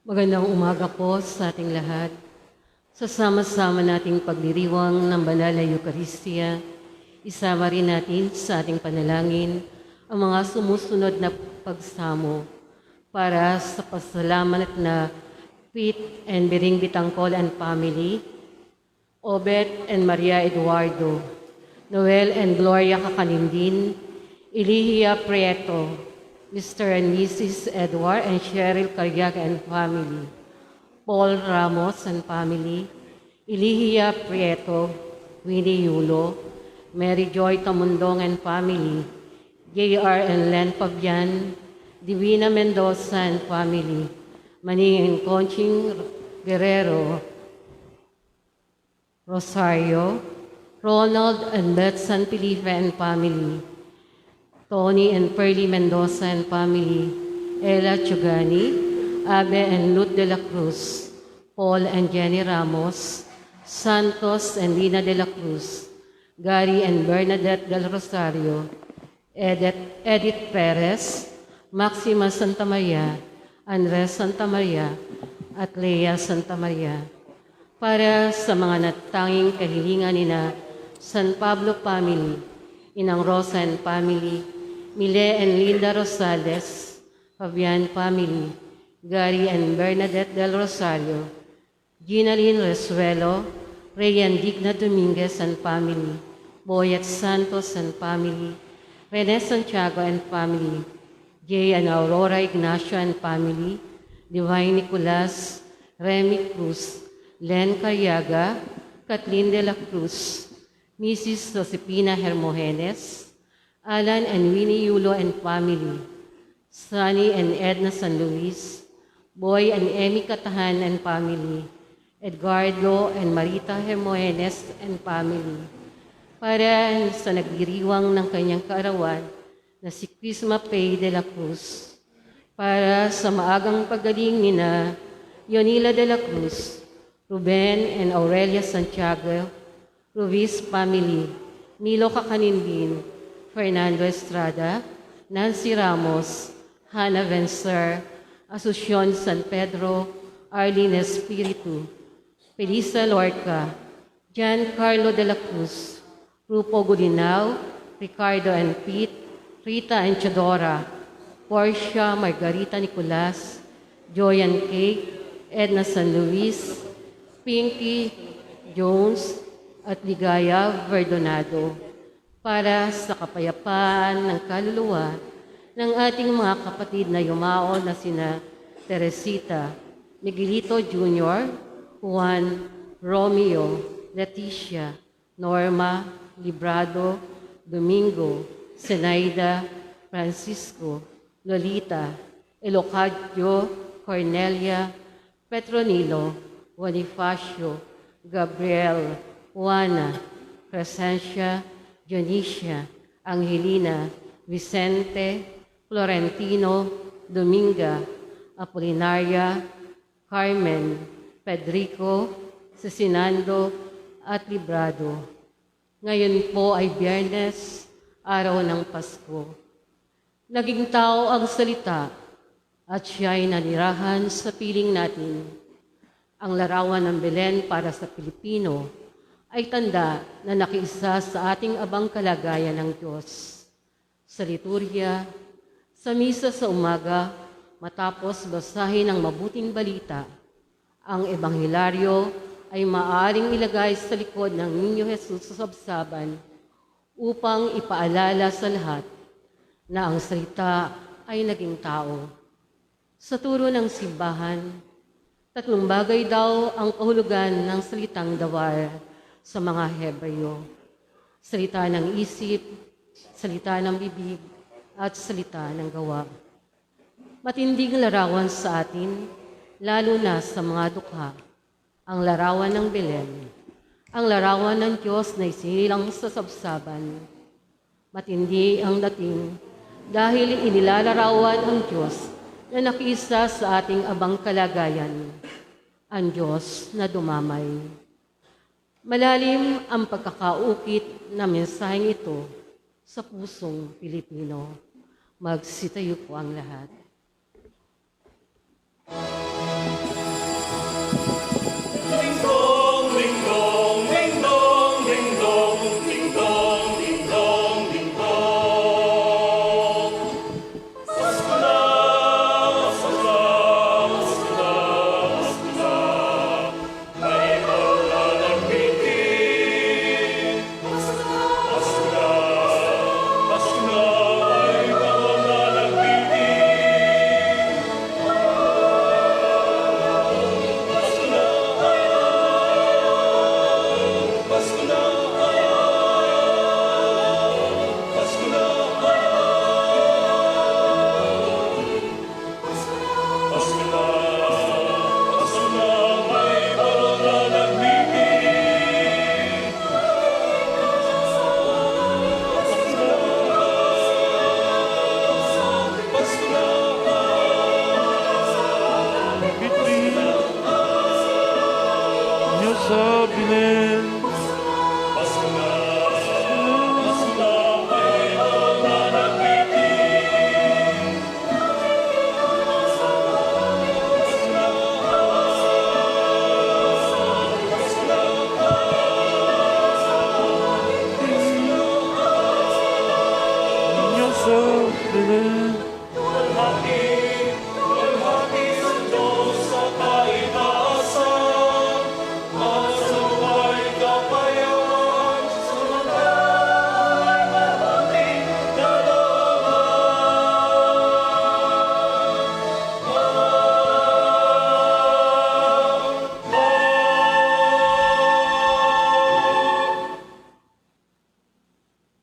Magandang umaga po sa ating lahat. Sa sama-sama nating pagdiriwang ng banal na Eucharistia, isama rin natin sa ating panalangin ang mga sumusunod na pagsamo para sa pasalamat na Pete and Bering Bitangkol and family, Obet and Maria Eduardo, Noel and Gloria Kakalindin, Elihia Prieto, Mr. and Mrs. Edward and Cheryl Carriaga and family, Paul Ramos and family, Elihia Prieto, Winnie Yulo, Mary Joy Tamundong and family, J.R. and Len Fabian, Divina Mendoza and family, Maning and Conching Guerrero, Rosario, Ronald and Beth San Felipe and family, Tony and Pearly Mendoza and family, Ella Chugani, Abe and Lut de la Cruz, Paul and Jenny Ramos, Santos and Lina de la Cruz, Gary and Bernadette del Rosario, Edith Perez, Maxima Santamaria, Andres Santamaria, at Lea Santamaria. Para sa mga natanging kahilingan ni na San Pablo family, Inang Rosa and family, Mile and Linda Rosales, Fabian family, Gary and Bernadette del Rosario, Ginaline Resuelo, Rayan Digna Dominguez and family, Boyet Santos and family, Rene Santiago and family, Jay and Aurora Ignacio and family, Divine Nicolas, Remy Cruz, Len Carriaga, Kathleen de la Cruz, Mrs. Josepina Hermogenes, Alan and Winnie Yulo and family, Sunny and Edna San Luis, Boy and Emmy Katahan and family, Edgardo and Marita Hermogenes and family, para sa nagdiriwang ng kanyang kaarawan na si Crisma Pay de la Cruz, para sa maagang paggaling ni na Yonila de la Cruz, Ruben and Aurelia Santiago, Ruiz family, Milo Kakanindin, Fernando Estrada, Nancy Ramos, Hannah Vencer, Asuncion San Pedro, Arlene Espiritu, Felisa Lorca, Giancarlo de la Cruz, Rupo Gudinao, Ricardo and Pete, Rita and Chadora, Portia Margarita Nicolas, Joyan Cake, Edna San Luis, Pinky Jones, at Ligaya Verdonado, para sa kapayapaan ng kaluluwa ng ating mga kapatid na yumao na sina Teresita, Miguelito Jr., Juan, Romeo, Leticia, Norma, Librado, Domingo, Zenaida, Francisco, Lolita, Elocadio, Cornelia, Petronilo, Bonifacio, Gabriel, Juana, Crescencia, Dionisia, Angelina, Vicente, Florentino, Dominga, Apolinaria, Carmen, Pedrico, Cecinando, at Librado. Ngayon po ay Biyernes, araw ng Pasko. Naging tao ang salita at siya ay nanirahan sa piling natin. Ang larawan ng Belen para sa Pilipino ay tanda na nakiisa sa ating abang kalagayan ng Diyos. Sa liturya, sa misa sa umaga, matapos basahin ang mabuting balita, ang ebanghelaryo ay maaaring ilagay sa likod ng Niño Jesus sa sabsaban upang ipaalala sa lahat na ang salita ay naging tao. Sa turo ng simbahan, 3 bagay daw ang kahulugan ng salitang dawar sa mga Hebreo: salita ng isip, salita ng bibig, at salita ng gawa. Matinding larawan sa atin, lalo na sa mga dukha, ang larawan ng Belen, ang larawan ng Diyos na isinilang sa sabsaban. Matindi ang dating dahil inilalarawan ang Diyos na nakiisa sa ating abang kalagayan, ang Diyos na dumamay. Malalim ang pagkakaukit na mensaheng ito sa pusong Pilipino. Magsitayo po ang lahat.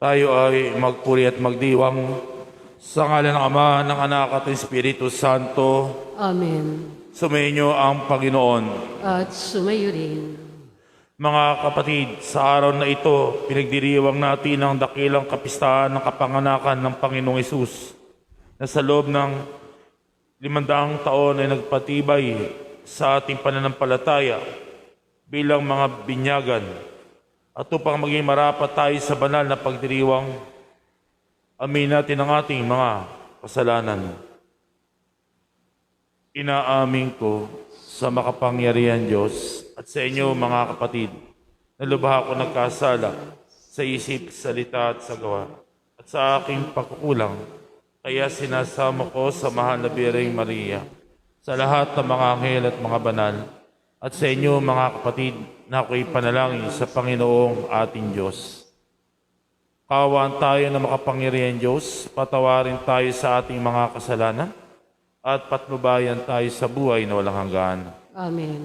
Tayo ay magpuri at magdiwang sa ngalan ng Ama, ng Anak at ng Espiritu Santo. Amen. Sumainyo ang Panginoon. At sumayo rin. Mga kapatid, sa araw na ito, pinagdiriwang natin ang dakilang kapistahan ng kapanganakan ng Panginoong Hesus na sa loob ng 500 taon ay nagpatibay sa ating pananampalataya bilang mga binyagan at upang maging marapat tayo sa banal na pagdiriwang, amin natin ang ating mga kasalanan. Inaamin ko sa makapangyarihan Diyos at sa inyo mga kapatid, na lubha ako nagkasala sa isip, salita at sa gawa at sa aking pagkukulang. Kaya sinasamo ko sa mahal na Birheng Maria, sa lahat ng mga anghel at mga banal, at sa inyo mga kapatid na ako'y panalangin sa Panginoong ating Diyos. Kaawaan tayo na makapangyarihan Diyos, patawarin tayo sa ating mga kasalanan, at patnubayan tayo sa buhay na walang hanggan. Amen.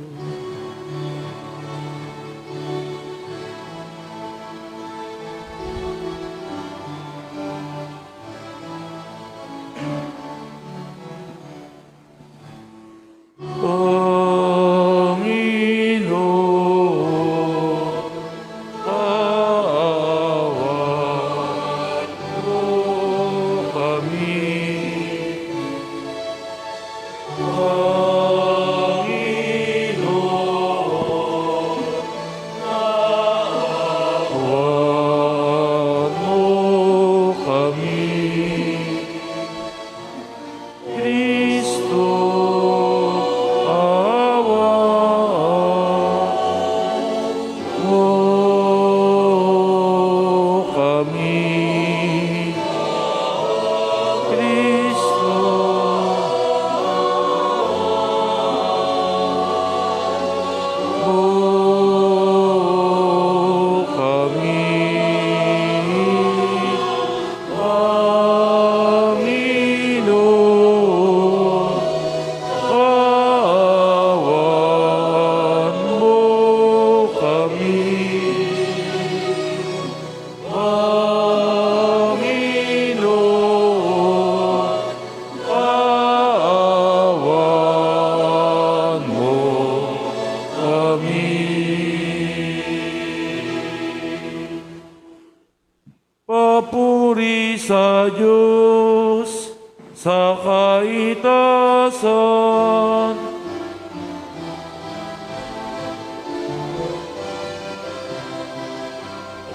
Papuri sa Diyos sa kaitasan.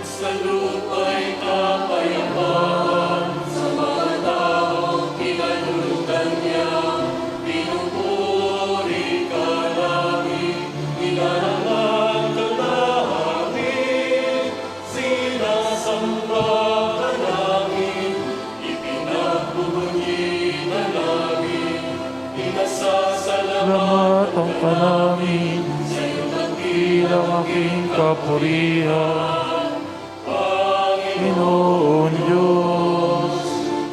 Sa lupa'y kapayapaan, sa mga taong kinalulutan niya, pinupuri ka namin, inarangan ka namin, sinasamba ka namin, ipinagbubunyi na namin, Salamatang ka namin, sa'yo bilang aking kapurihan. Panginoon Diyos,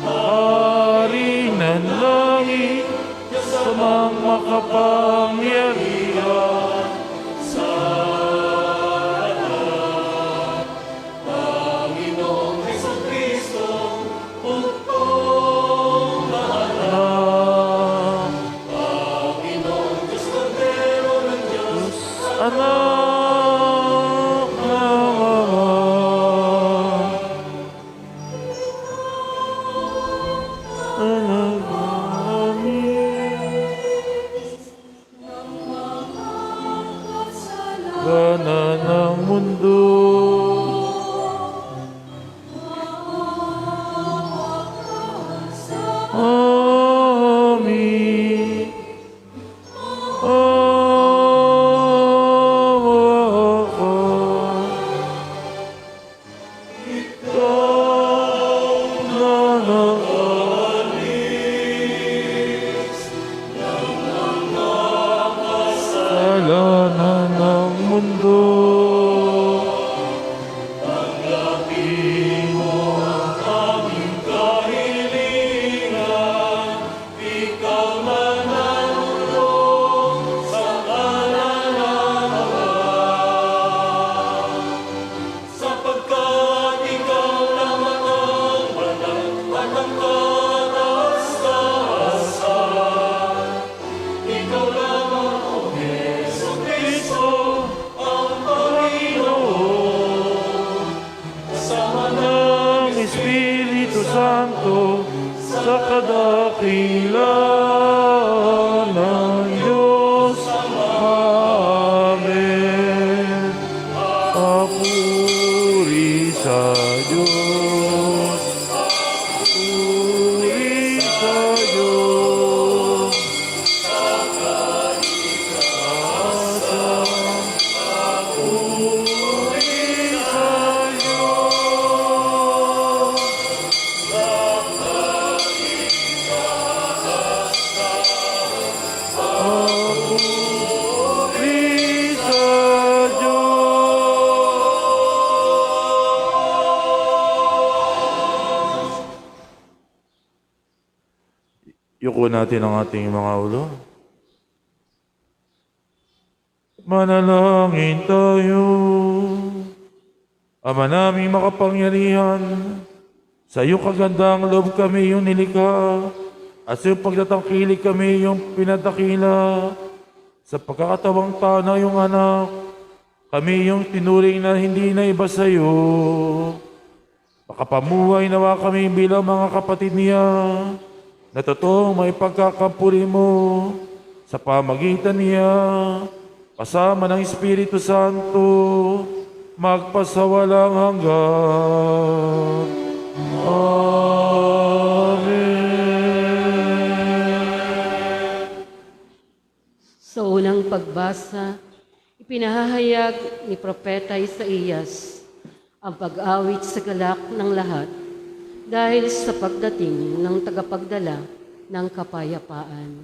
Hari ng langit, sa mga makapangyarihan, Panginoong Jesucristo, Pugpong Mahala, Anak, Panginoong Diyos Kordero ng Diyos, Anak ng Ama. Anak namin. dakila ng Diyos. Amen. Papuri sa Diyos. Papuri sa Diyos. Yuko natin ang ating mga ulo. Manalangin tayo. Ama naming makapangyarihan, sa iyo kagandang loob kami yung nilikha, at sa iyong pagtatangkilik kami yung pinadakila. Sa pagkakatawang tana yung anak, kami yung tinuring na hindi na iba sa iyo. Makapamuhay nawa kami bilang mga kapatid niya, na totoong may pagkakampuri mo sa pamagitan niya, kasama ng Espiritu Santo, magpasawalang hanggan. Amen. Sa unang pagbasa, ipinahayag ni Propeta Isaías ang pag-awit sa galak ng lahat dahil sa pagdating ng tagapagdala ng kapayapaan.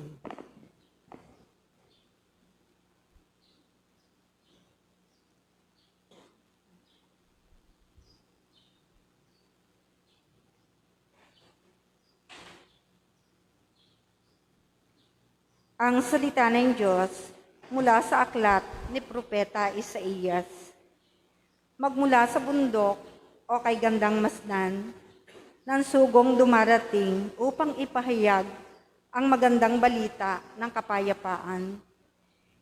Ang salita ng Diyos mula sa aklat ni Propeta Isaías. Magmula sa bundok o kay gandang masdan, ng sugong dumarating upang ipahayag ang magandang balita ng kapayapaan.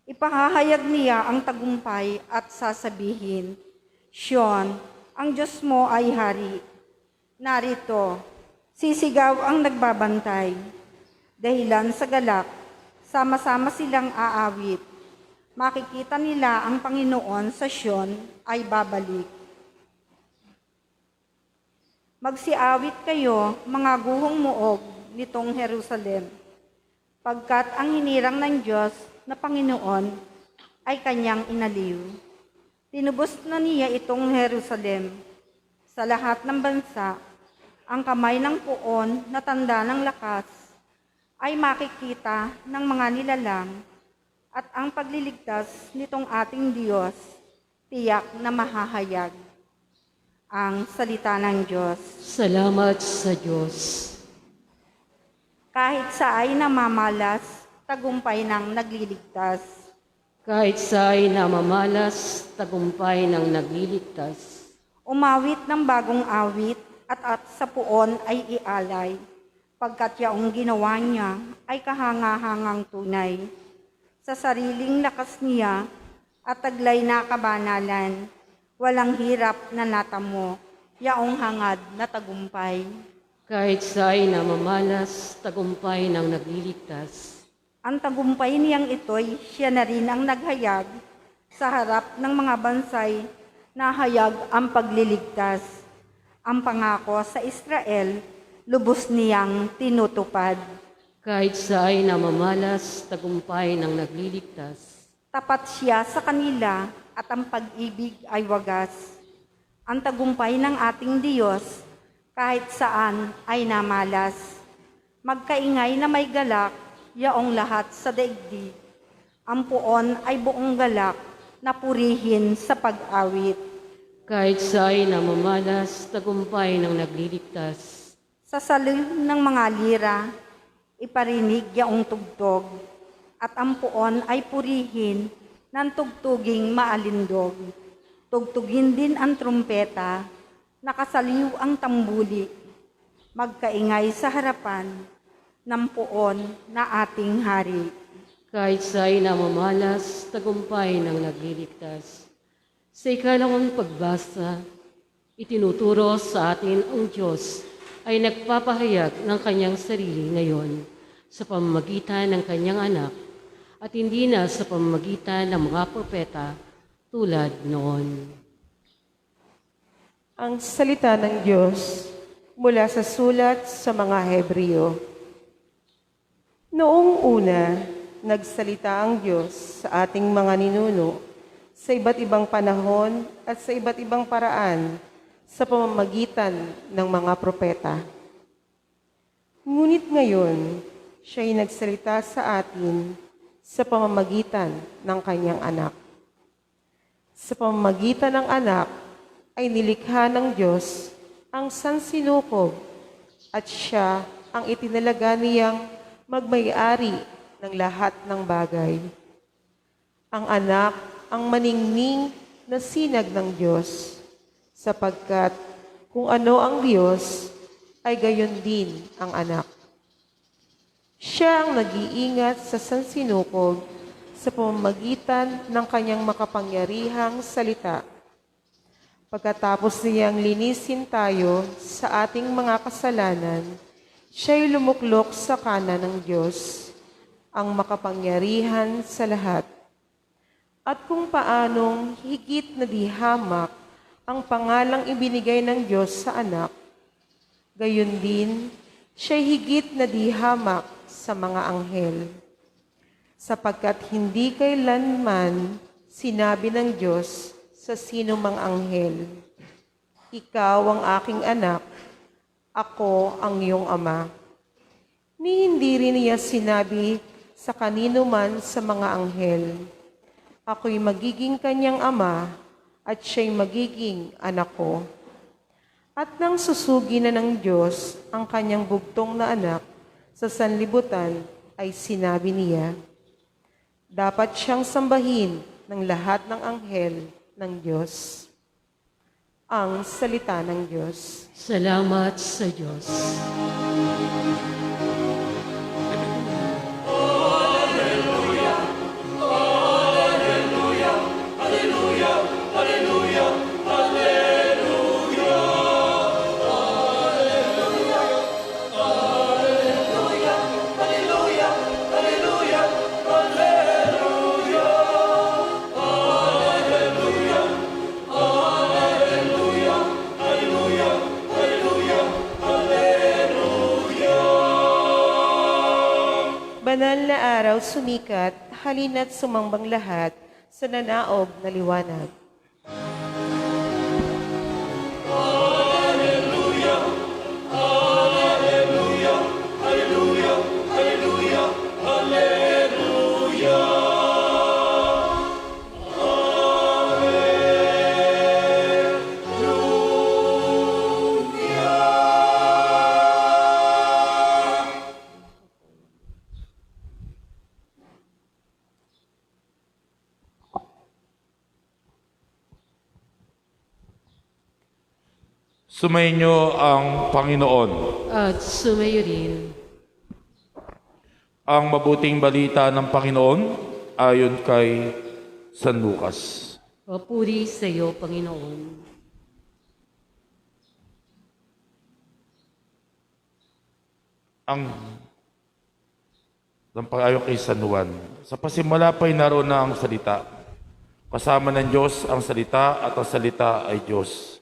Ipahahayag niya ang tagumpay at sasabihin, Siyon, ang Diyos mo ay hari. Narito, sisigaw ang nagbabantay. Dahilan sa galak, sama-sama silang aawit. Makikita nila ang Panginoon sa Siyon ay babalik. Magsiawit kayo, mga guhong muog nitong Jerusalem, pagkat ang hinirang ng Diyos na Panginoon ay kanyang inaliw. Tinubos na niya itong Jerusalem. Sa lahat ng bansa, ang kamay ng puon na tanda ng lakas ay makikita ng mga nilalang, at ang pagliligtas nitong ating Diyos tiyak na mahahayag. Ang salita ng Diyos. Salamat sa Diyos. Kahit sa ay namamalas, tagumpay ng nagliligtas. Kahit sa ay namamalas, tagumpay ng nagliligtas. Umawit ng bagong awit at sa puon ay ialay, pagkat yaong ginawa niya ay kahanga-hangang tunay. Sa sariling lakas niya at taglay na kabanalan, walang hirap na natamo, yaong hangad na tagumpay. Kahit sa ay namamalas, tagumpay ng nagliligtas. Ang tagumpay niyang ito'y siya na rin ang naghayag sa harap ng mga bansay na hayag ang pagliligtas. Ang pangako sa Israel, lubos niyang tinutupad. Kahit sa ay namamalas, tagumpay ng nagliligtas. Tapat siya sa kanila at ang pag-ibig ay wagas. Ang tagumpay ng ating Diyos, kahit saan ay namalas. Magkaingay na may galak, yaong lahat sa daigdig. Ang puon ay buong galak na purihin sa pag-awit. Kahit sa ay namamalas, tagumpay ng nagliligtas. Sa salim ng mga lira, iparinig yaong tugtog, at ang puon ay purihin ng tugtuging maalindog. Tugtugin din ang trumpeta, nakasaliw ang tambuli, magkaingay sa harapan ng puon na ating hari. Kahit sa ay namamalas, tagumpay ng nagliligtas. Sa ikalawang pagbasa, itinuturo sa atin ang Diyos ay nagpapahayag ng kanyang sarili ngayon sa pamamagitan ng kanyang anak at hindi na sa pamamagitan ng mga propeta tulad noon. Ang salita ng Diyos mula sa sulat sa mga Hebreo. Noong una, nagsalita ang Diyos sa ating mga ninuno sa iba't ibang panahon at sa iba't ibang paraan sa pamamagitan ng mga propeta. Ngunit ngayon, siya'y nagsalita sa atin sa pamamagitan ng kanyang anak. Sa pamamagitan ng anak ay nilikha ng Diyos ang sansinukob at siya ang itinalaga niyang magmay-ari ng lahat ng bagay. Ang anak ang maningning na sinag ng Diyos, sapagkat kung ano ang Diyos, ay gayon din ang anak. Siya ang nag-iingat sa sansinukob sa pamamagitan ng kanyang makapangyarihang salita. Pagkatapos niyang linisin tayo sa ating mga kasalanan, siya'y lumuklok sa kanan ng Diyos, ang makapangyarihan sa lahat. At kung paanong higit na dihamak ang pangalang ibinigay ng Diyos sa anak, gayon din siya'y higit na dihamak sa mga anghel. Sapagkat hindi kailanman sinabi ng Diyos sa sino mang anghel, "Ikaw ang aking anak, ako ang iyong ama." Ni hindi rin niya sinabi sa kanino man sa mga anghel, "Ako'y magiging kanyang ama at siya'y magiging anak ko." At nang susugi na ng Diyos ang kanyang bugtong na anak sa sanlibutan, ay sinabi niya, dapat siyang sambahin ng lahat ng anghel ng Diyos. Ang salita ng Diyos. Salamat sa Diyos. Banal na araw sumikat, halina't sumambang lahat sa nanaog na liwanag. Sumainyo ang Panginoon. At sumayo rin. Ang mabuting balita ng Panginoon ayon kay San Lucas. Papuri sa iyo, Panginoon. Ang ayon kay San Juan. Sa pasimula pa'y naroon na ang salita. Kasama ng Diyos ang salita at ang salita ay Diyos.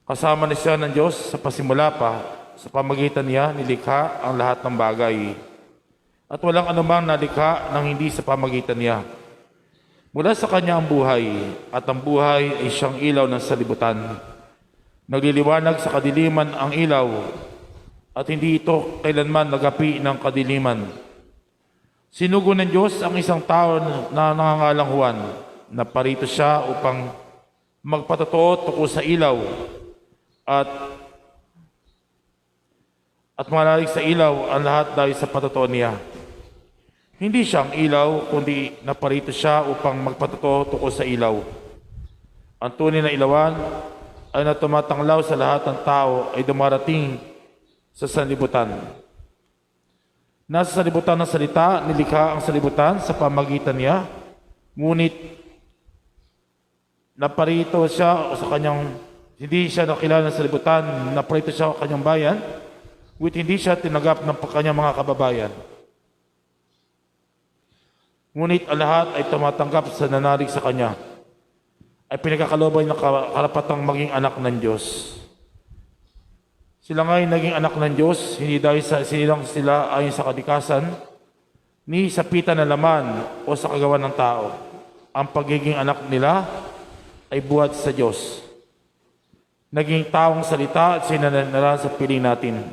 Kasama na siya ng Diyos sa pasimula pa, sa pamagitan niya nilikha ang lahat ng bagay. At walang anumang nalikha nang hindi sa pamagitan niya. Mula sa kanya ang buhay, at ang buhay ay siyang ilaw ng salibutan. Nagliliwanag sa kadiliman ang ilaw, at hindi ito kailanman nagapi ng kadiliman. Sinugo ng Diyos ang isang tao na nangangalang Juan, na parito siya upang magpatotoo tungkol sa ilaw, at malalig sa ilaw ang lahat dahil sa patotoo niya. Hindi siya ang ilaw, kundi naparito siya upang magpatotoo tungkol sa ilaw. Ang tunay na ilawan ay na tumatanglaw sa lahat ng tao ay dumarating sa sanlibutan. Nasa sanlibutan ng salita, nilikha ang sanlibutan sa pamagitan niya, ngunit naparito siya sa kanyang Hindi siya nakilala sa libutan na proyekto siya sa kanyang bayan, ngunit hindi siya tinanggap ng kanyang mga kababayan. Ngunit ang lahat ay tumatanggap sa nanalig sa kanya, ay pinagkakalooban ng karapatang maging anak ng Diyos. Sila nga'y naging anak ng Diyos, hindi dahil sa sinilang sila ayon sa kadikasan, ni sa pita ng laman o sa kagawa ng tao. Ang pagiging anak nila ay buhat sa Diyos. Naging taong salita at sinanala sa piling natin.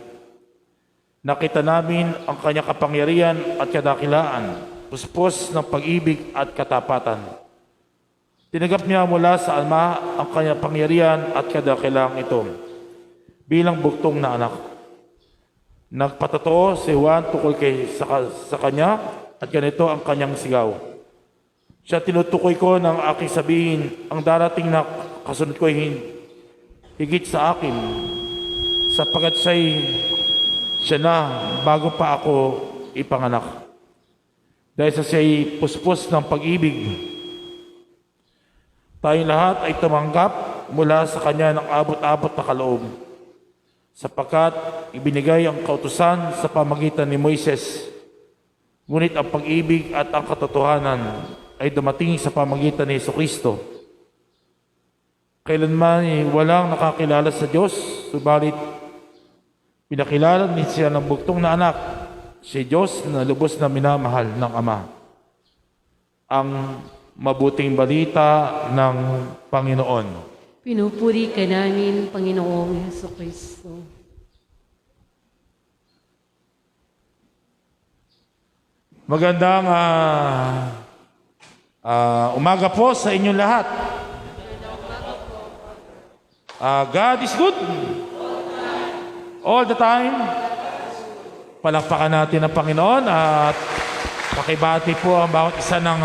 Nakita namin ang kanyang kapangyarihan at kadakilaan, puspos ng pag-ibig at katapatan. Tinanggap niya mula sa Ama ang kanyang pangyarihan at kadakilaan ito bilang buktong na anak. Nagpatotoo si Juan tungkol sa kanya at ganito ang kanyang sigaw. Siya tinutukoy ko ng aking sabihin, ang darating na kasunod ko ay higit sa akin, sapagkat siya na bago pa ako ipanganak. Dahil sa siya'y puspos ng pag-ibig, tayong lahat ay tumanggap mula sa kanya ng abot-abot na kaloob, sapagkat ibinigay ang kautusan sa pamagitan ni Moises. Ngunit ang pag-ibig at ang katotohanan ay dumating sa pamagitan ni Jesucristo. Kailanman walang nakakilala sa Diyos, subalit pinakilala ni siya ng buktong na anak, si Diyos na lubos na minamahal ng Ama. Ang mabuting balita ng Panginoon. Pinupuri ka namin, Panginoong Jesucristo. Magandang umaga po sa inyong lahat. God is good. All the time. Palakpakan natin ang Panginoon at pakibati po ang bawat isa ng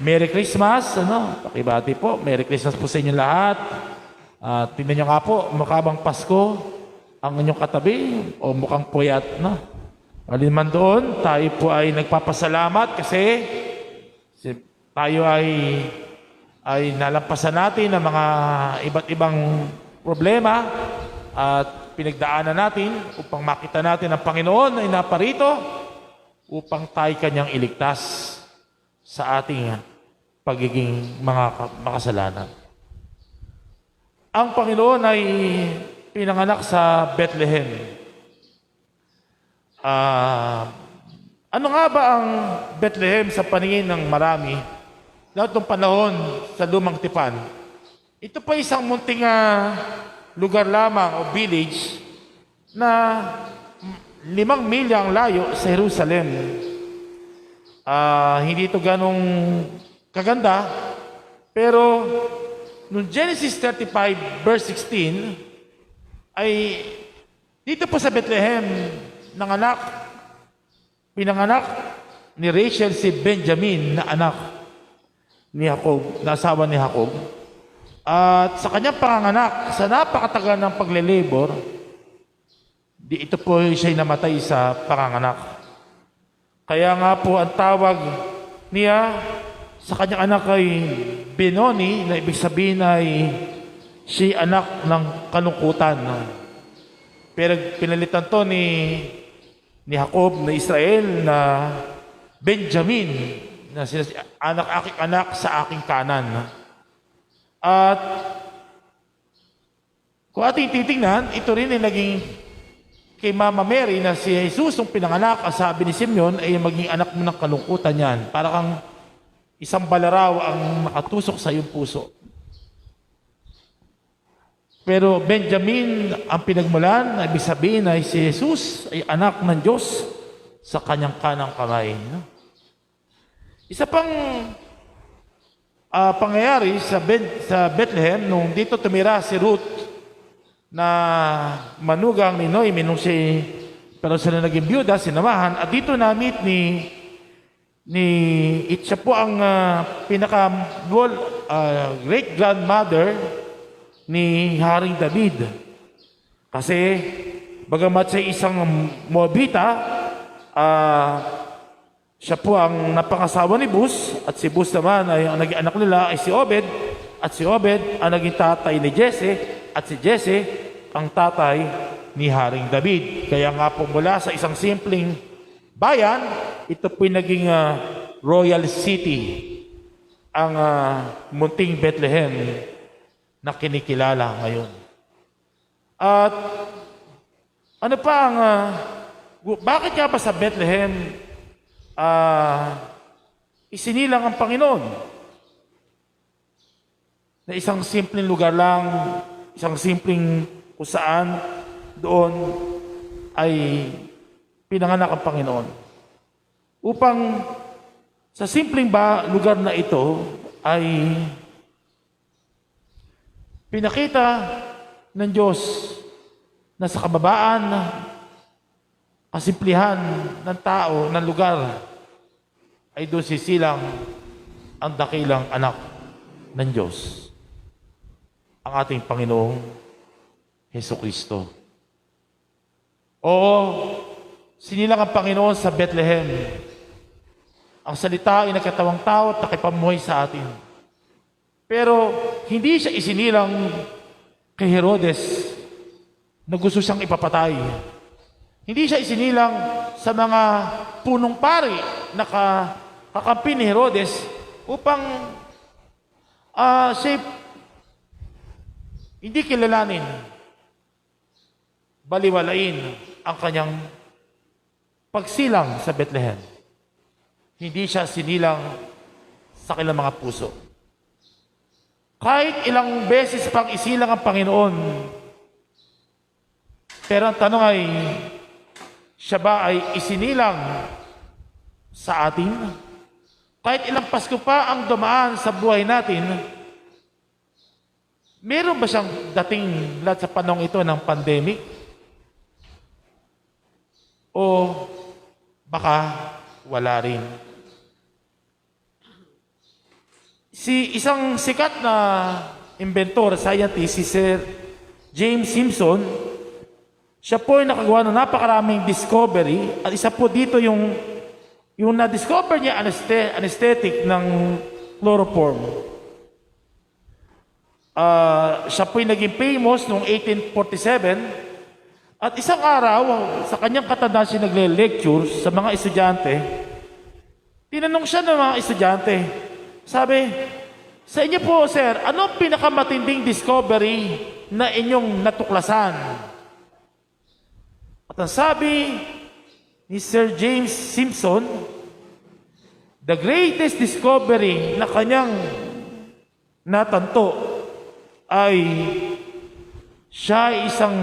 Merry Christmas. Pakibati po. Merry Christmas po sa inyong lahat. Tingnan nyo nga po, makabang Pasko ang inyong katabi o mukhang puyat. Alinman doon, tayo po ay nagpapasalamat kasi tayo ay nalampasan natin ang mga iba't ibang problema at pinagdaanan natin upang makita natin ang Panginoon ay naparito upang tayo kanyang iligtas sa ating pagiging mga makasalanan. Ang Panginoon ay pinanganak sa Bethlehem. Ano nga ba ang Bethlehem sa paningin ng marami? Lahat ng panahon sa Lumang Tipan, ito pa isang munting lugar lamang o village na 5 milya ang layo sa Jerusalem. Hindi ito ganong kaganda, pero noong Genesis 35 verse 16 ay dito po sa Bethlehem pinanganak ni Rachel si Benjamin na anak ni Jacob, na asawa ni Jacob. At sa kanyang panganganak, sa napakatagal ng paglilabor, ito po siya'y namatay sa panganganak. Kaya nga po ang tawag niya sa kanyang anak ay Benoni, na ibig sabihin ay siya anak ng kalungkutan. Pero pinalitan to ni Jacob na Israel na Benjamin, na aking anak sa aking kanan. At kung ating titingnan, ito rin ay naging kay Mama Mary na si Jesus ang pinanganak, ang sabi ni Simeon ay maging anak mo ng kalungkutan yan. Para kang isang balaraw ang nakatusok sa iyong puso. Pero Benjamin ang pinagmulan, ibig sabihin ay si Jesus ay anak ng Diyos sa kanyang kanang kamay. Isa pang pangyayari sa Bethlehem, nung dito tumira si Ruth na manugang ni Noemi, pero sila naging byuda, sinamahan, at dito na-meet siya po ang great-grandmother ni Haring David. Kasi bagamat siya isang Moabita, siya po ang napangasawa ni Bus, at si Bus naman ay ang naging anak nila ay si Obed, at si Obed ang naging tatay ni Jesse, at si Jesse ang tatay ni Haring David. Kaya nga po mula sa isang simpleng bayan, ito po'y naging royal city, ang munting Bethlehem na kinikilala ngayon. At ano pa ang, bakit nga ba sa Bethlehem isinilang ang Panginoon? Na isang simpleng lugar lang, isang simpleng kung saan doon ay pinanganak ang Panginoon. Upang sa simpleng lugar na ito ay pinakita ng Diyos na sa kababaan, kasimplihan ng tao, ng lugar, ay doon sisilang ang dakilang anak ng Diyos, ang ating Panginoong Hesukristo. Oo, sinilang ang Panginoon sa Bethlehem. Ang salita ay nagkatawang tao at nakipamuhay sa atin. Pero hindi siya isinilang kay Herodes na gusto siyang ipapatay. Hindi siya isinilang sa mga punong pari na kakampi ni Herodes upang siya hindi kilalanin, baliwalain ang kanyang pagsilang sa Bethlehem. Hindi siya sinilang sa kanilang mga puso. Kahit ilang beses pang isilang ang Panginoon, pero ang tanong ay, siya ba ay isinilang sa atin? Kahit ilang Pasko pa ang dumaan sa buhay natin, meron ba siyang dating lahat sa panahon ito ng pandemic? O baka wala rin? Isang sikat na inventor, scientist, si Sir James Simpson, siya po ay nakagawa ng napakaraming discovery, at isa po dito yung na-discover niya anesthetic ng chloroform. Siya po ay naging famous noong 1847, at isang araw, sa kanyang katandaan siya nagle-lecture sa mga estudyante, tinanong siya ng mga estudyante, sabi, sa inyo po, sir, ano pinakamatinding discovery na inyong natuklasan? At ang sabi ni Sir James Simpson, the greatest discovery na kanyang natanto ay siya ay isang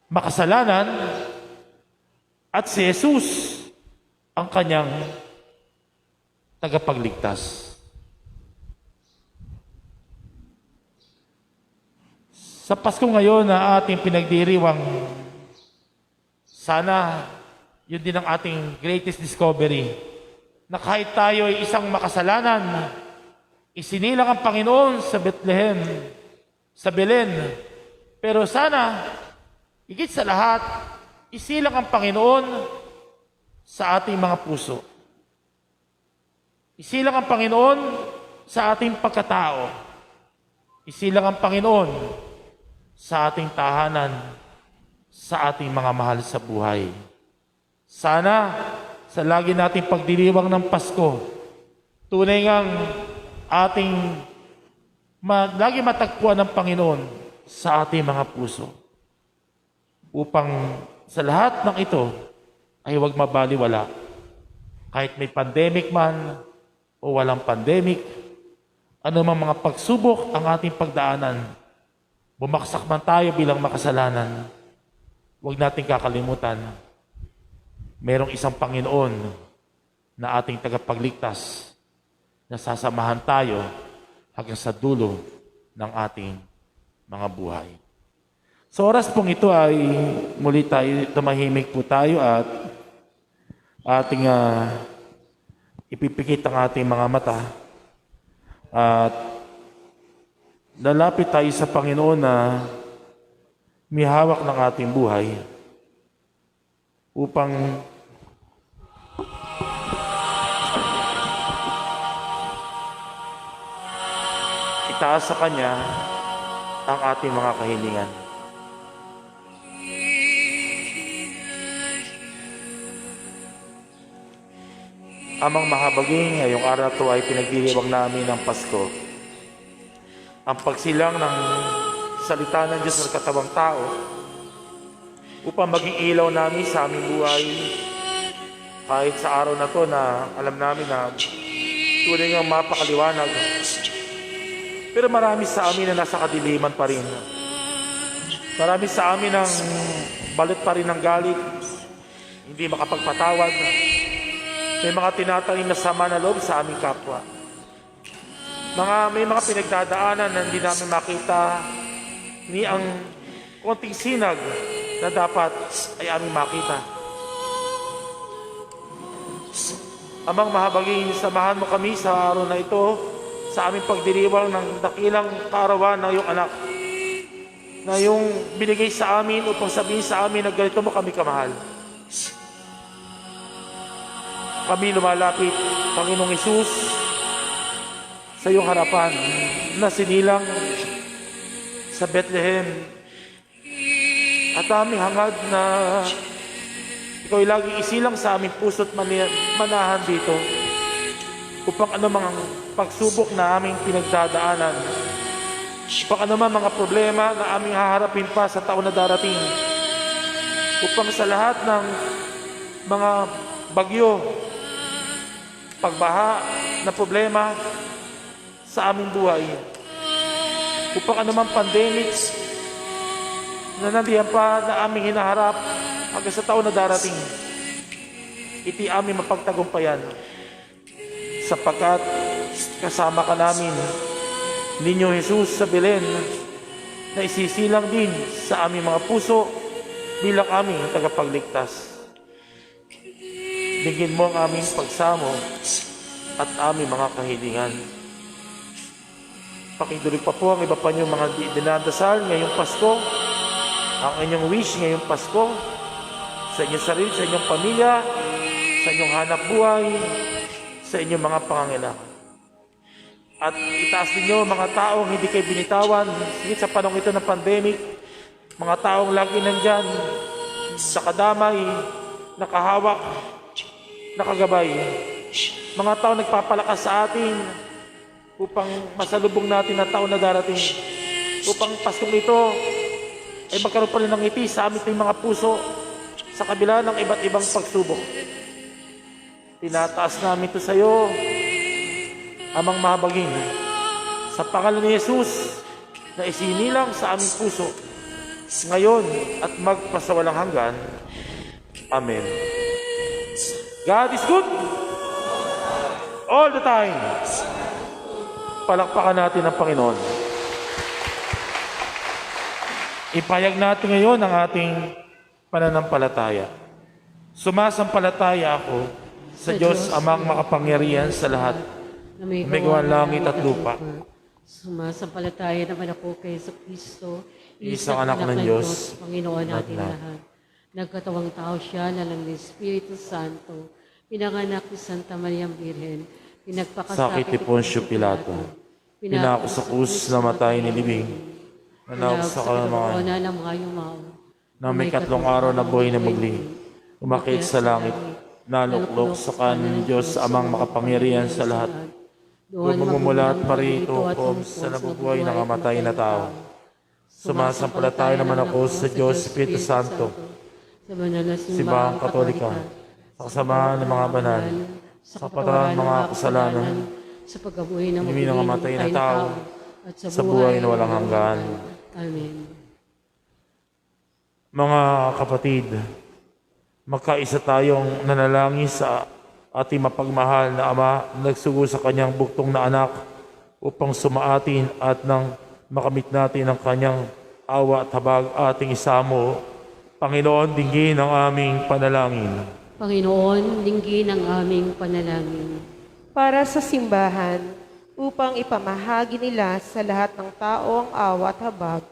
makasalanan at si Jesus ang kanyang tagapagligtas. Sa Pasko ngayon na ating pinagdiriwang, sana yun din ang ating greatest discovery, na kahit tayo ay isang makasalanan, isinilang ang Panginoon sa Bethlehem, sa Belen, pero sana, higit sa lahat, isilang ang Panginoon sa ating mga puso. Isilang ang Panginoon sa ating pagkatao. Isilang ang Panginoon sa ating tahanan, sa ating mga mahal sa buhay. Sana sa lagi nating pagdiriwang ng Pasko, tunay ngang ating lagi matagpuan ng Panginoon sa ating mga puso. Upang sa lahat ng ito ay huwag mabaliwala. Kahit may pandemic man o walang pandemic, ano mang mga pagsubok ang ating pagdaanan, bumaksak man tayo bilang makasalanan, huwag nating kakalimutan, merong isang Panginoon na ating tagapagligtas na sasamahan tayo hanggang sa dulo ng ating mga buhay. Sa oras pong ito ay muli tayo, tumahimik po tayo at ating ipipikit ang ating mga mata at lalapit tayo sa Panginoon na may hawak ng ating buhay upang itaas sa Kanya ang ating mga kahilingan. Amang mahabaging, ngayong araw to ay pinagdiriwang namin ng Pasko. Ang pagsilang ng salita ng Diyos sa katawang tao upang maging ilaw namin sa aming buhay kahit sa araw na to na alam namin na tunay ngang mapakaliwanag. Pero marami sa amin na nasa kadiliman pa rin. Marami sa amin ang balot pa rin ng galit, hindi makapagpatawad. May mga tinatanim na sama na loob sa aming kapwa. May mga pinagdadaanan na hindi namin makita, ni ang konting sinag na dapat ay aming makita. Amang mahabagin, samahan mo kami sa araw na ito sa aming pagdiriwang ng dakilang kaarawan ng iyong anak na yung binigay sa amin upang sabihin sa amin na ganito mo kami kamahal. Kami lumalapit, Panginoong Hesus, sa iyong harapan na sinilang sa Bethlehem. At aming hangad na ikaw ay laging isilang sa aming puso't manahan dito upang anumang pagsubok na aming pinagdadaanan, upang anumang mga problema na aming haharapin pa sa taon na darating, upang sa lahat ng mga bagyo, pagbaha na problema sa aming buhay, upang anumang pandemic na nandiyan pa na aming hinaharap hanggang sa taon na darating, iti aming mapagtagumpayan sapagkat kasama ka namin, Ninyo Jesus sa Belen, na isisilang din sa aming mga puso bilang aming tagapagligtas. Bigyan mo ang aming pagsamo at aming mga kahilingan. Pakidulig pa po ang iba pa niyong mga dinadasal ngayong Pasko, ang inyong wish ngayong Pasko, sa inyong sarili, sa inyong pamilya, sa inyong hanap buhay, sa inyong mga pangangailangan. At itaas ninyo mga taong hindi kayo binitawan, higit sa panahon ito ng pandemic, mga taong lagi nandyan, nakadamay, nakahawak, nakagabay, mga taong nagpapalakas sa atin upang masalubong natin ang taon na darating, upang Paskong ito ay magkaroon pa rin ng ngiti sa aming mga puso sa kabila ng iba't ibang pagsubok. Tinataas namin ito sa iyo, Amang mahabagin, sa pangalan ni Jesus na isinilang sa aming puso ngayon at magpasawalang hanggan. Amen. God is good all the time. Palakpakan natin ang Panginoon. Ipayag natin ngayon ang ating pananampalataya. Sumasampalataya ako sa Diyos Amang makapangyarihan sa lahat, na may gawa langit at lupa. Sumasampalataya naman ako kay Kristo, Isang anak ng Diyos, Panginoon natin lahat. Nagkatawang tao siya na ng Espiritu Santo, pinanganak ni Santa Maria Birhen, pinagpakasakit ni Poncio Pilato, pinako sa krus na matay ni libing, nanawag sa kalamakan, na may 3 araw na buhay na muli, umakit sa langit, naluklok sa kanan ng Diyos Amang makapangyarihan sa lahat. Doon mamumulat parito o sa nabubuhay ng kamatay na tao. Sumasampalataya naman ako sa Diyos Espiritu Santo, Simbahang Katolika, sa kasamahan ng mga banal, sa kapatawaran ng mga kasalanan, sa pagkabuhay ng kamatay na tao, at sa buhay na walang hanggan. Amen. Mga kapatid, magkaisa tayong nanalangin sa ating mapagmahal na Ama, nagsugo sa kanyang buktong na anak upang sumaatin at nang makamit natin ang kanyang awa at habag ating isamo. Panginoon, dinggin ang aming panalangin. Panginoon, dinggin ang aming panalangin. Para sa simbahan, upang ipamahagi nila sa lahat ng tao ang awa at habag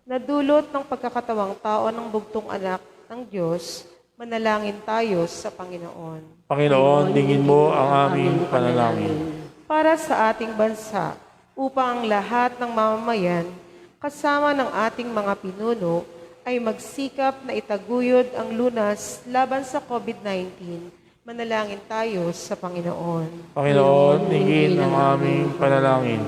na dulot ng pagkakatawang tao ng bugtong anak ng Diyos, manalangin tayo sa Panginoon. Panginoon, dingin mo ang aming panalangin. Para sa ating bansa, upang ang lahat ng mamamayan, kasama ng ating mga pinuno, ay magsikap na itaguyod ang lunas laban sa COVID-19. Manalangin tayo sa Panginoon. Panginoon, hingin ang aming panalangin.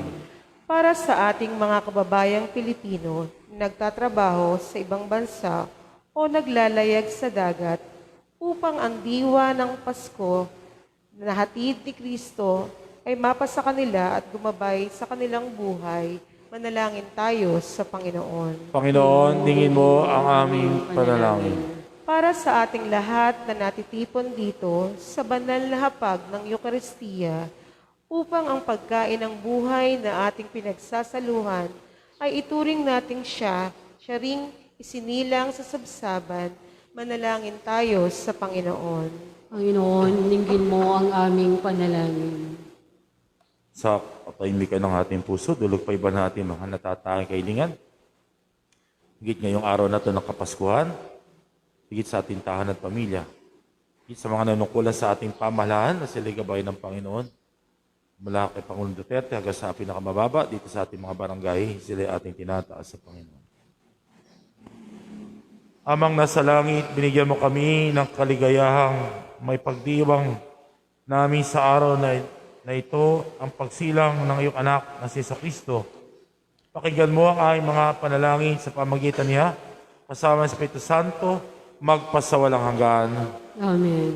Para sa ating mga kababayang Pilipino na nagtatrabaho sa ibang bansa o naglalayag sa dagat upang ang diwa ng Pasko na hatid ni Kristo ay mapasa kanila at gumabay sa kanilang buhay, manalangin tayo sa Panginoon. Panginoon, hingin mo ang aming panalangin. Para sa ating lahat na natitipon dito sa banal na hapag ng Eukaristiya, upang ang pagkain ng buhay na ating pinagsasaluhan ay ituring nating siya ring isinilang sa sabsaban, manalangin tayo sa Panginoon. Panginoon, ninggin mo ang aming panalangin. Sa katahimikan ng ating puso, dulog pa iba natin mga natatanging kailingan. Higit ngayong araw na ito ng Kapaskuhan, higit sa ating tahanan at pamilya, higit sa mga nanungkulan sa ating pamahalaan na sila gabay ng Panginoon. Mula kay Pangulong Duterte hanggang sa pinakamababa, dito sa ating mga barangay, sila ating tinataas sa Panginoon. Amang nasa langit, binigyan mo kami ng kaligayahang may pagdiwang namin sa araw na ito ang pagsilang ng iyong anak na si Kristo. Pakinggan mo ang aming mga panalangin sa pamagitan niya, kasama sa Espiritu Santo, magpasawalang hanggan. Amen.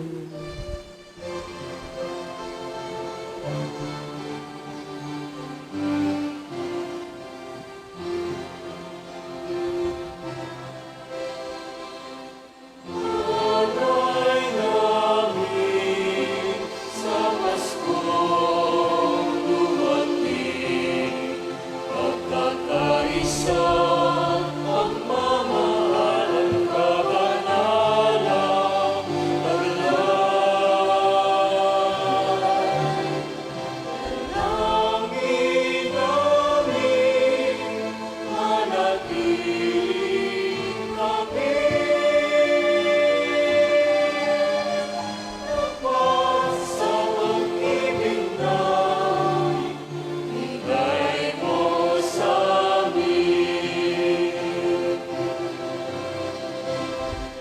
Alay namin sa Paskong dumating, pagkakaisa ang mamahalan kabanalang taglay. Dalangin namin, manatiling kami. Tapat sa pag-ibig na ibigay mo sa amin.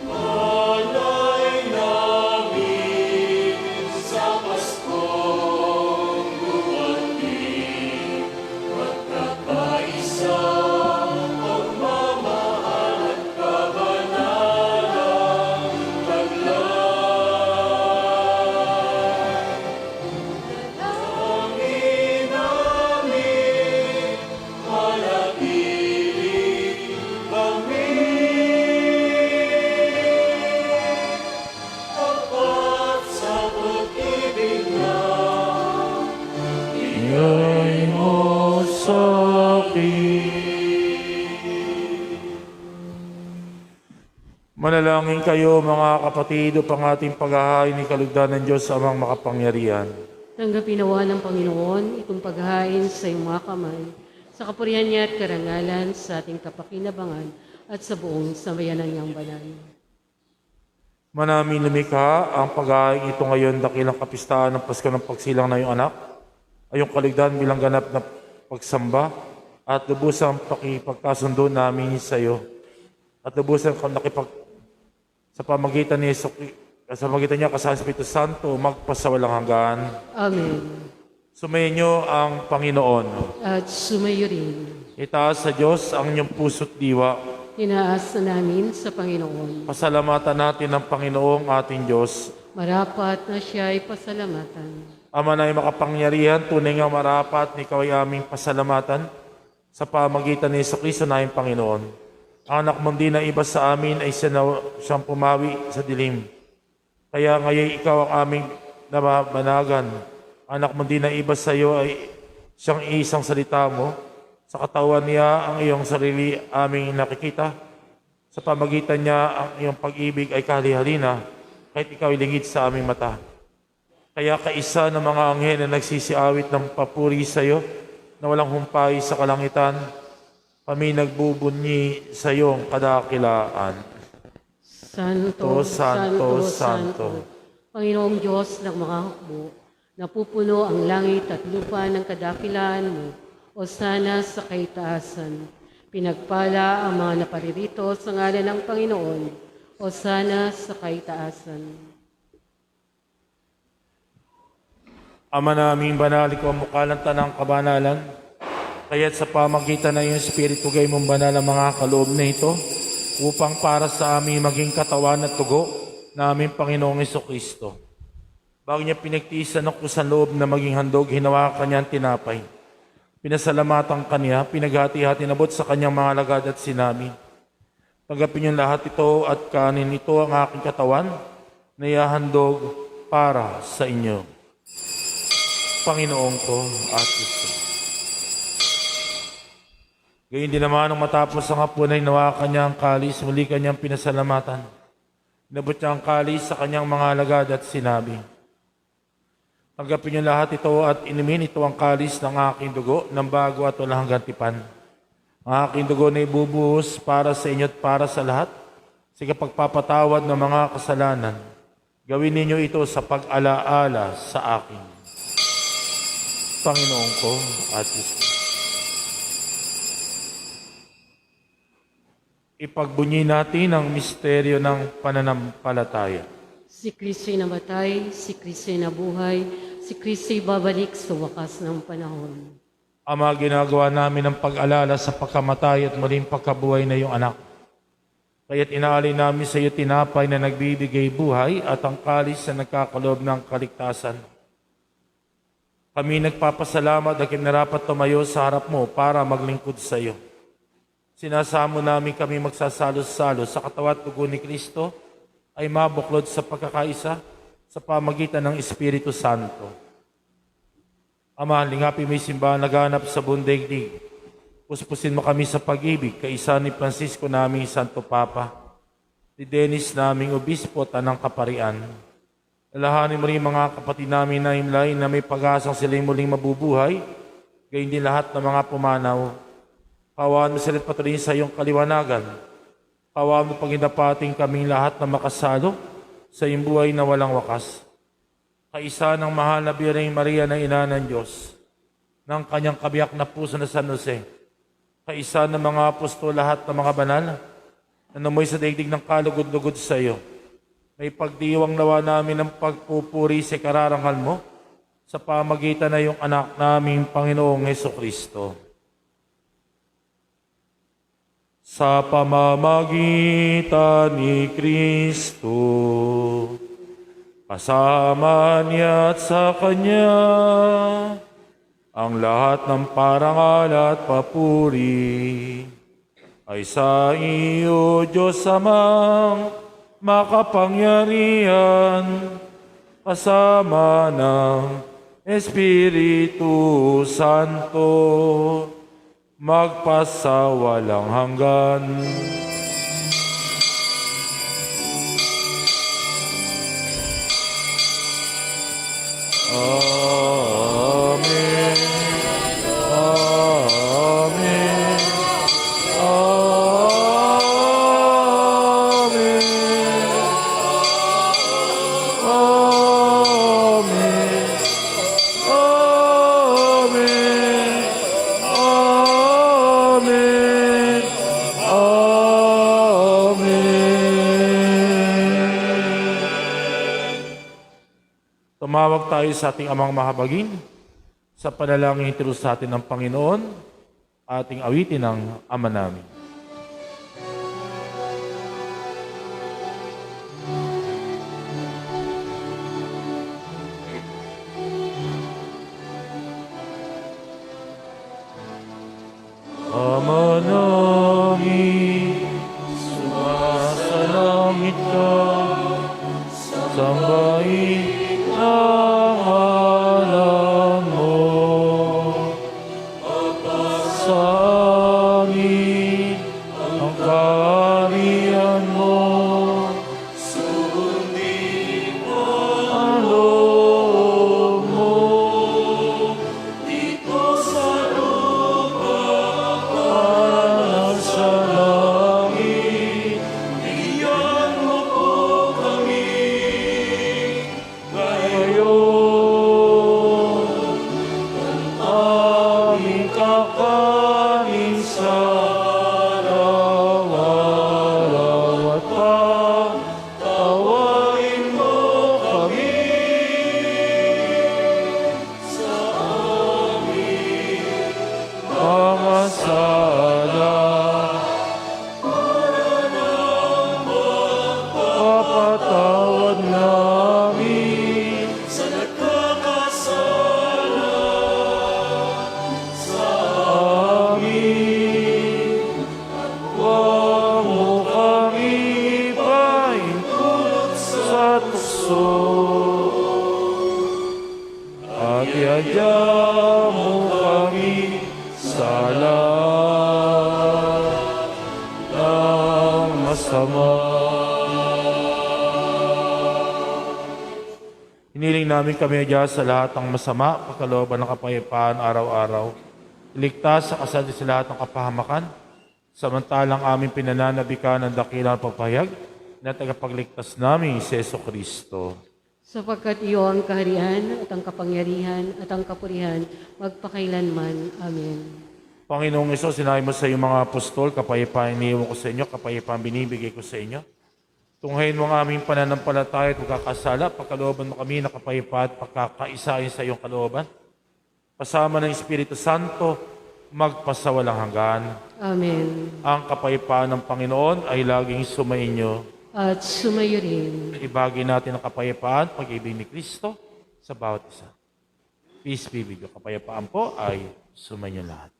Malay namin sa Paskong dumating, magkakaisa ang mamahal at kabanalang taglay. Dalangin namin, manatiling kami. Tapat sa pag-ibig na Ibigay mo sa akin. Manalangin kayo mga kapatid upang ating paghahain ni kalugdan ng Diyos amang makapangyarihan. Tanggapin nawa ng Panginoon itong paghahain sa iyong mga kamay, sa kapurihan niya at karangalan sa ating kapakinabangan at sa buong sambayanan niyang banal. Manamin lumikha ang paghahain ito ngayon dakilang kapistahan ng Pasko ng pagsilang na iyong anak, ay yung kaligdan bilang ganap na pagsamba at lubusang pakipagkasundo namin sa iyo at lubusang sa pamagitan ni sa pamagitan niya kasama sa Espiritu Santo magpasawalang hanggan. Amen. Sumayin niyo ang Panginoon. At sumayo rin. Itaas sa Diyos ang inyong puso't diwa. Tinaas na namin sa Panginoon. Pasalamatan natin ang Panginoong ating Diyos. Marapat na siya ay pasalamatan. Ama na ay makapangyarihan, tunay nga marapat, ikaw ay aming pasalamatan sa pamagitan ni Kristo na aming Panginoon. Ang anak mong di na iba sa amin ay siyang pumawi sa dilim. Kaya ngayon ikaw ang aming nababanagan. Anak mong di na iba sa iyo ay siyang isang salita mo. Sa katawan niya ang iyong sarili aming nakikita. Sa pamagitan niya ang iyong pag-ibig ay kahali-halina, kahit ikaw ay lingid sa aming mata. Kaya kaisa ng mga anghel na nagsisiawit ng papuri sa iyo, na walang humpay sa kalangitan, kami nagbubunyi sa iyong kadakilaan. Santo, Santo, Santo, Santo. Panginoong Diyos ng mga hukbo, napupuno ang langit at lupa ng kadakilaan mo. o sana sa kaitaasan. Pinagpala ang mga naparirito sa ngalan ng Panginoon, o sana sa kaitaasan. Ama naming banal, ikaw ang mukha ng tanang kabanalan. Kaya't sa pamagitan ng iyong Espiritu, gay mong banal ang mga kaloob na ito, upang para sa amin maging katawan at tugo na aming Panginoong Jesucristo. Bago niya pinagtiisan ng kusang loob na maging handog, hinawakan niya ang tinapay. Pinasalamatan kanya, pinaghati-hati nabot sa kanyang mga alagad at sinabi, "Tanggapin niyo lahat ito at kanin, ito ang aking katawan na ihahandog para sa inyo." Panginoon ko at Kristo. Gayun din naman nung matapos ang hapunan, hinawakan niya ang kalis, muli kanyang pinasalamatan. Inabot niya ang kalis sa kanyang mga alagad at sinabi, "Tanggapin niyo lahat ito at inumin, ito ang kalis ng aking dugo ng bago at walang hanggang tipan. Ang aking dugo na ibubuhos para sa inyo at para sa lahat sa pagpapatawad ng mga kasalanan. Gawin ninyo ito sa pag-alaala sa akin." Panginoon ko at Kristo. Ipagbunyi natin ang misteryo ng pananampalataya. Si Kristo'y namatay, si Kristo'y nabuhay, si Kristo'y babalik sa wakas ng panahon. Ama, ginagawa namin ang pag-alala sa pagkamatay at muling pagkabuhay na iyong anak. Kaya't inaalay namin sa iyo tinapay na nagbibigay buhay at ang kalis na nagkakaloob ng kaligtasan. Kami nagpapasalamat at kinarapat tumayo sa harap mo para maglingkod sa iyo. Sinasamo namin kami magsasalo-salo sa katawan at dugo ni Kristo ay mabuklod sa pagkakaisa sa pamagitan ng Espiritu Santo. Ama, lingapin mo yung simbahan naganap sa buong daigdig. Puspusin mo kami sa pag-ibig, kaisa ni Francisco naming Santo Papa, ni Dennis naming Obispo at Anang Kaparian. Alahanin mo rin mga kapatid namin na himlay na may pag-asang sila'y muling mabubuhay, gayon din lahat ng mga pumanaw. Pawaan mo sila patuloy sa iyong kaliwanagan. Pawaan mo paginapating kaming lahat na makasalo sa iyong buhay na walang wakas. Kaisa ng mahal na Birheng Maria na Ina ng Diyos, ng kanyang kabiyak na puso na San Jose, kaisa ng mga apostol lahat ng mga banal, na namoy sa daigdig ng kalugod-lugod sa iyo. May pagdiwang nawa namin ng pagpupuri sa kararangal mo sa pamagitan na iyong anak naming Panginoong Jesucristo. Sa pamamagitan ni Kristo, kasama niya at sa Kanya, ang lahat ng parangal at papuri ay sa iyo, Diyos Amang makapangyarihan, kasama ng Espiritu Santo, magpasawalang hanggan. Amen. Amen. Amen. Amen. Amen. Amen. Amen. Tumawag tayo sa ating amang mahabagin sa panalangin ituro sa atin ng Panginoon, ating awitin ng Ama namin. Ama namin, sumasalangit ka, sambahin ang ngalan mo. Sangin ang kaharian mo, sundin mo ang loob mo, dito sa lupa para sa langit. Bigyan mo po kami ngayon Isadya mo kami sa lahat ng masama. Hiniling namin kami Diyos sa lahat ng masama, pagkalooban ng kapayapaan araw-araw. Iligtas sa kasal sa lahat ng kapahamakan, samantalang aming pinananabikan ng dakilang pagpahayag na tagapagligtas namin si Yesu Kristo. Sapagkat iyon ang kaharian at ang kapangyarihan at ang kapurihan magpakailanman. Amen. Panginoong Isus, sinabi mo sa iyong mga apostol, kapayapaan iniwan ko sa inyo, kapayapaan binibigay ko sa inyo. Tunghayin mo ang aming pananampalataya at pagkakasala, pagkalooban mo kami na kapayapaan at pagkakaisahin sa iyong kalooban. Kasama ng Espiritu Santo, magpasawalang hanggan. Amen. Ang kapayapaan ng Panginoon ay laging sumainyo. At sumayo rin. Ibagi natin ang kapayapaan, pag-ibig ni Kristo sa bawat isa. Peace be with you. Kapayapaan po ay sumainyo lahat.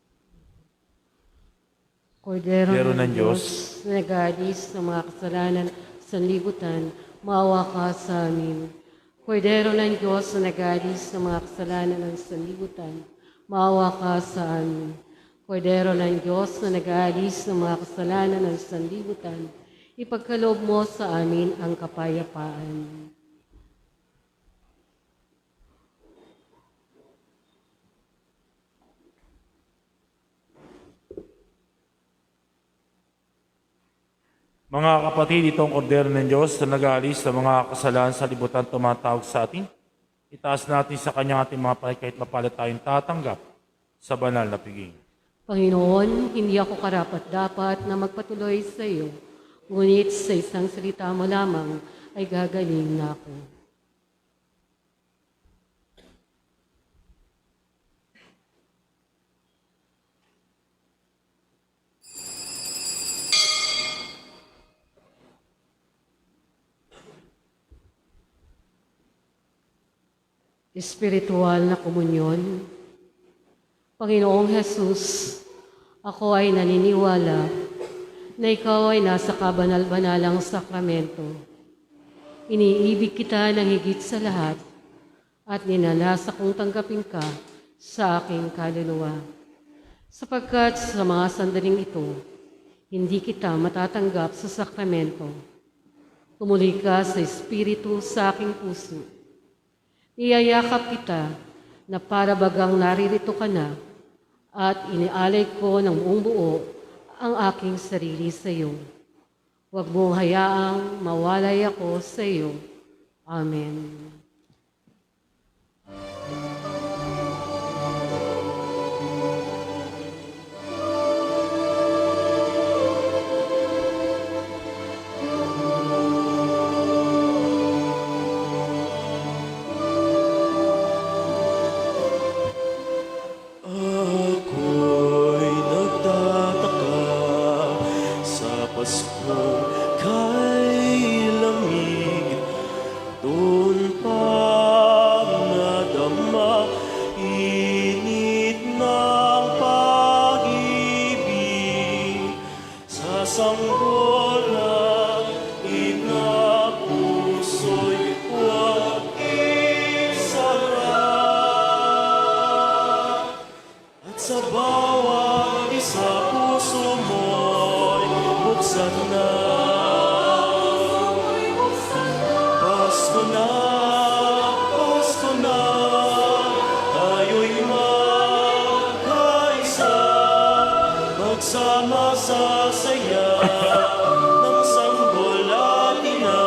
Kordero ng Diyos, Diyos, na nag-aalis ng mga kasalanan sa libutan, maawa ka sa amin. Kordero ng Diyos, na nag-aalis ng mga kasalanan ng sanlibutan, maawa ka sa amin. Kordero ng Diyos, na nag-aalis ng mga kasalanan ng sanlibutan, ipagkaloob mo sa amin ang kapayapaan. mga kapatid, itong kordero ng Diyos na nag-aalis ng mga kasalanan sa libutan tumatawag sa atin. Itaas natin sa Kanya ating mga pahay kahit mapalat tayong tatanggap sa banal na piging. Panginoon, hindi ako karapat-dapat na magpatuloy sa iyo, ngunit sa isang salita mo lamang ay gagaling na ako. Espiritual na komunyon. Panginoong Jesus, ako ay naniniwala na ikaw ay nasa kabanal-banalang sakramento. Iniibig kita ng higit sa lahat at ninalasa kong tanggapin ka sa aking kaluluwa. Sapagkat sa mga sandaling ito, hindi kita matatanggap sa sakramento. Tumuloy ka sa Espiritu sa aking puso. Niyayakap kita na para bagang naririto ka na at inialay ko ng buong buo ang aking sarili sa iyo. Huwag mong hayaang mawalay ako sa iyo. Amen. Ako'y nagtataka sa Pasko kay lamig. Doon pa nadama init ng pag-ibig. Sa sanggola inapuso'y huwag isara. At sa bawat isa puso mo'y buksan na. Pasko na, Pasko na, tayo'y magkaisa, magsama sa saya ng sanggol at ina.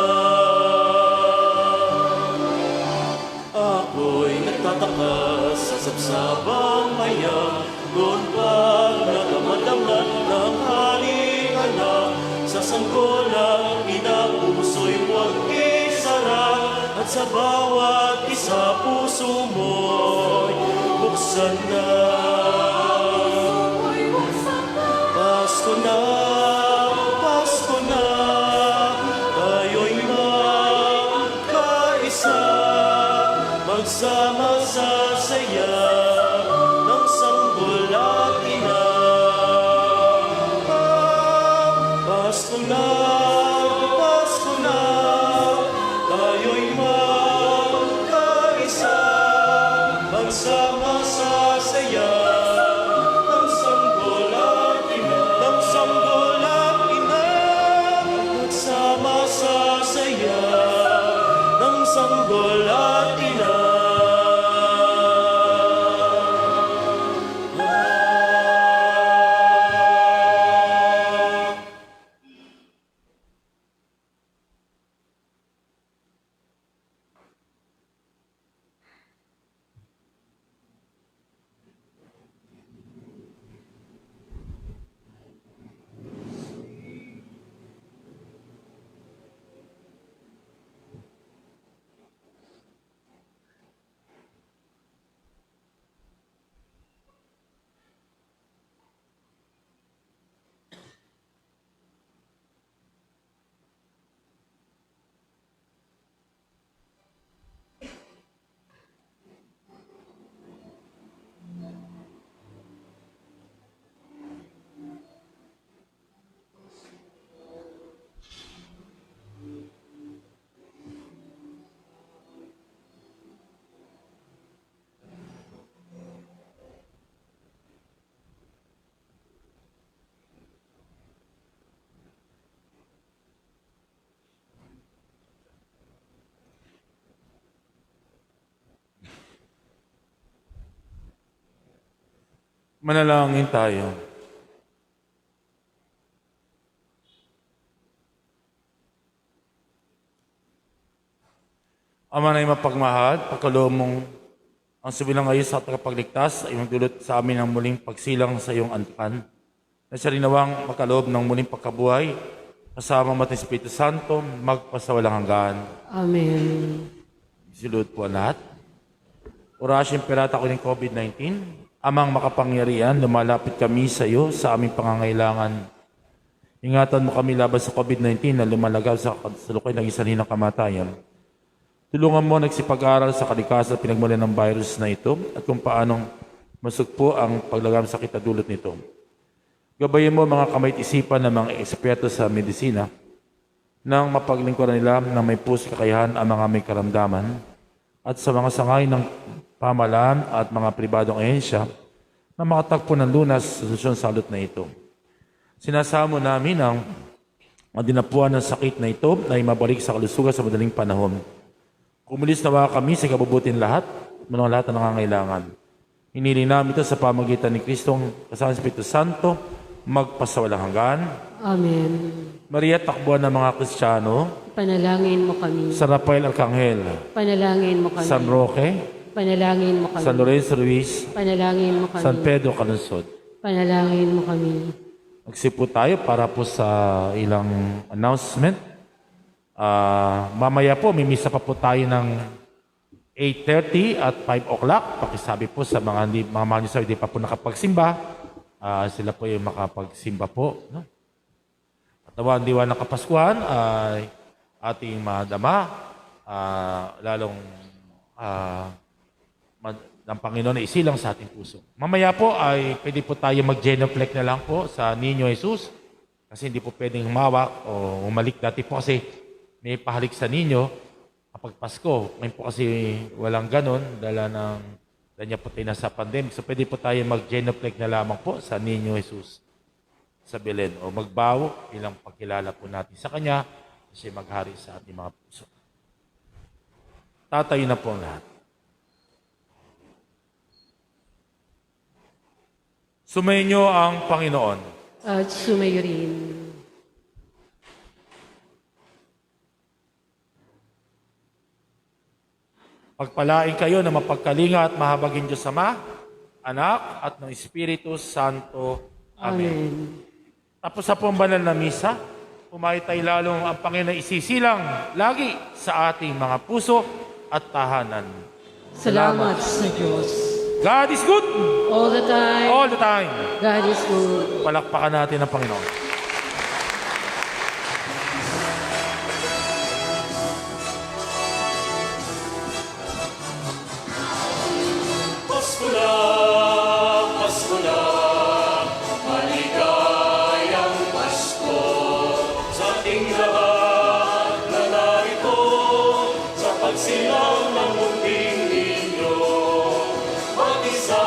Ako'y nagtataka sa sabsabang maya, doon pa nagamadama ng halikala. Sa sanggola, inapuso'y huwag isara, at sa bawat isa puso mo'y buksan na. Pasko na, Pasko na, tayo'y magkaisa, magsama sa saya ng sanggol at ina. Pasko na, Pasko na, tayo'y magkaisa, magsama Manalangin tayo. Ama na mapagmahal, pagkaloob mong ang subilang ngayon sa tagapagligtas ay magdulot sa amin ang muling pagsilang sa iyong antakan. Na siya rinawang makaloob ng muling pagkabuhay, kasama mo at Espiritu Santo, magpasawalang hanggan. Amen. Silud po ang lahat. Orasyon Pirata ko ng COVID-19. Amang makapangyarihan, lumalapit kami sa iyo sa aming pangangailangan. Ingatan mo kami laban sa COVID-19 na lumalagaw sa kasalukay ng isa ng kamatayan. Tulungan mo nagsipag-aral sa kalikasan at pinagmulan ng virus na ito at kung paanong masugpo ang paglagam sa sakit na dulot nito. Gabayin mo mga kamay at isipan ng mga eksperto sa medisina nang mapaglingkuran nila ng may puso kakayahan ang mga may karamdaman at sa mga sangay ng pamahalaan at mga pribadong ahensya na makatagpo ng lunas sa solusyon sa salot na ito. Sinasamo namin ang dinapuan ng sakit na ito na mabalik sa kalusugan sa madaling panahon. Kumulis nawa kami sa kabubutin lahat, mga lahat na nangangailangan. Hiniling namin ito sa pamagitan ni Kristong kasama ng Espiritu Santo, magpasawalang hanggan. Amen. Maria, takbuhan ng mga Kristiyano, Panalangin mo kami. San Rafael Arcangel, Panalangin mo kami. San Roque, Panalangin mo kami. San Lorenzo Ruiz, Panalangin mo kami. San Pedro Calunsod. Panalangin mo kami. Magsipo tayo para po sa ilang announcement. Mamaya po, may misa pa po tayo ng 8:30 at 5 o'clock. Pakisabi po sa mga mahal niyo sa hindi pa po nakapagsimba. Sila po yung makapagsimba po. No? At nawa ang diwa ng Kapaskuhan ay ating madama, lalong ng Panginoon na isilang sa ating puso. Mamaya po ay pwede po tayo mag-genuflect na lang po sa Niño Jesus kasi hindi po pwedeng humawak o umalik dati po kasi may pahalik sa ninyo kapag Pasko. Ngayon po kasi walang ganon, dala niya po tayo na sa pandemic. So pwede po tayo mag-genuflect na lamang po sa Niño Jesus sa Belen. O magbawo bilang pagkilala po natin sa Kanya kasi maghari sa ating mga puso. Tatayo na po ang lahat. Sumayin niyo ang Panginoon. At sumayo rin. Pagpalain kayo na mapagkalinga at mahabagin Diyos Ama, Anak at ng Espiritu Santo. Amen. Amen. Tapos sa po ang banal na misa, pumahay tayo lalong ang Panginoon isisilang lagi sa ating mga puso at tahanan. Salamat sa Diyos. God is good All the time. all the time. God is good. Palakpakan natin ang Panginoon. Pasko na, Pasko na, maligayang Pasko sa ating lahat na narito sa pagsilang ng munting ninyo. Pati sa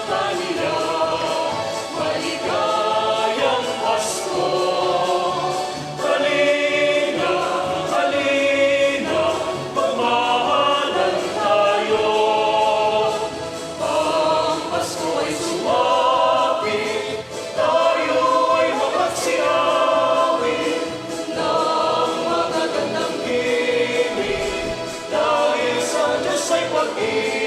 kanila, maligayang Pasko. Halina, halina, magmahalan tayo. Pasko ay sumapit, tayo ay mapagsiawit ng magagandang ginig, dahil sa Diyos ay pag-ibig.